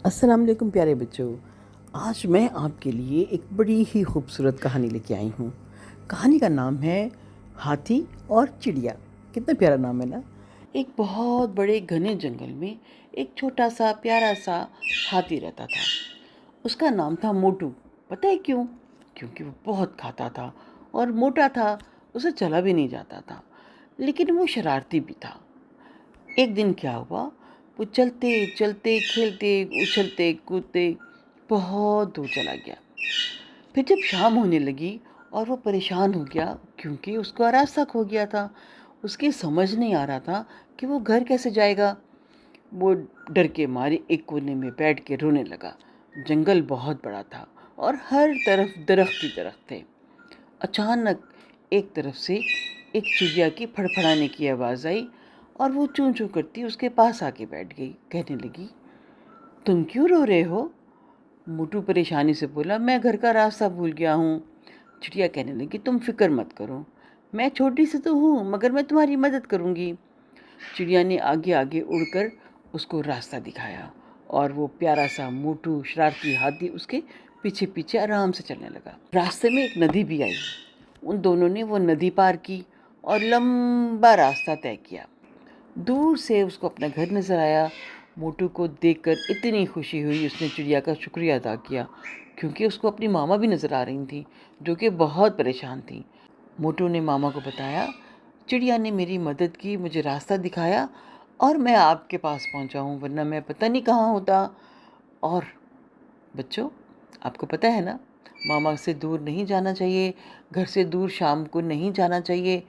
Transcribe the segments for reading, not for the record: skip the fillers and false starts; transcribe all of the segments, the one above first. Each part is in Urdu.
السلام علیکم پیارے بچوں. آج میں آپ کے لیے ایک بڑی ہی خوبصورت کہانی لے کے آئی ہوں. کہانی کا نام ہے ہاتھی اور چڑیا. کتنا پیارا نام ہے نا. ایک بہت بڑے گھنے جنگل میں ایک چھوٹا سا پیارا سا ہاتھی رہتا تھا. اس کا نام تھا موٹو. پتہ ہے کیوں؟ کیونکہ وہ بہت کھاتا تھا اور موٹا تھا. اسے چلا بھی نہیں جاتا تھا، لیکن وہ شرارتی بھی تھا. ایک دن کیا ہوا، وہ چلتے چلتے کھیلتے اچھلتے کودتے بہت دور چلا گیا. پھر جب شام ہونے لگی اور وہ پریشان ہو گیا کیونکہ اس کا راستہ کھو گیا تھا. اس کی سمجھ نہیں آ رہا تھا کہ وہ گھر کیسے جائے گا. وہ ڈر کے مارے ایک کونے میں بیٹھ کے رونے لگا. جنگل بہت بڑا تھا اور ہر طرف درخت ہی درخت تھے. اچانک ایک طرف سے ایک چڑیا کی پھڑپھڑانے کی آواز آئی اور وہ چون چون کرتی اس کے پاس آ کے بیٹھ گئی. کہنے لگی، تم کیوں رو رہے ہو؟ موٹو پریشانی سے بولا، میں گھر کا راستہ بھول گیا ہوں. چڑیا کہنے لگی، تم فکر مت کرو، میں چھوٹی سی تو ہوں مگر میں تمہاری مدد کروں گی. چڑیا نے آگے آگے اڑ کر اس کو راستہ دکھایا اور وہ پیارا سا موٹو شرارتی ہاتھی اس کے پیچھے پیچھے آرام سے چلنے لگا. راستے میں ایک ندی بھی آئی. ان دونوں نے وہ ندی پار کی اور لمبا راستہ طے کیا. دور سے اس کو اپنا گھر نظر آیا. موٹو کو دیکھ کر اتنی خوشی ہوئی، اس نے چڑیا کا شکریہ ادا کیا کیونکہ اس کو اپنی ماما بھی نظر آ رہی تھیں جو کہ بہت پریشان تھیں. موٹو نے ماما کو بتایا، چڑیا نے میری مدد کی، مجھے راستہ دکھایا اور میں آپ کے پاس پہنچا ہوں، ورنہ میں پتہ نہیں کہاں ہوتا. اور بچوں، آپ کو پتہ ہے نا، ماما سے دور نہیں جانا چاہیے، گھر سے دور شام کو نہیں جانا چاہیے،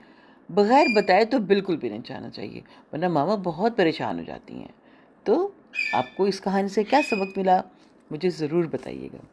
بغیر بتائے تو بالکل بھی نہیں جانا چاہیے، ورنہ ماما بہت پریشان ہو جاتی ہیں. تو آپ کو اس کہانی سے کیا سبق ملا؟ مجھے ضرور بتائیے گا.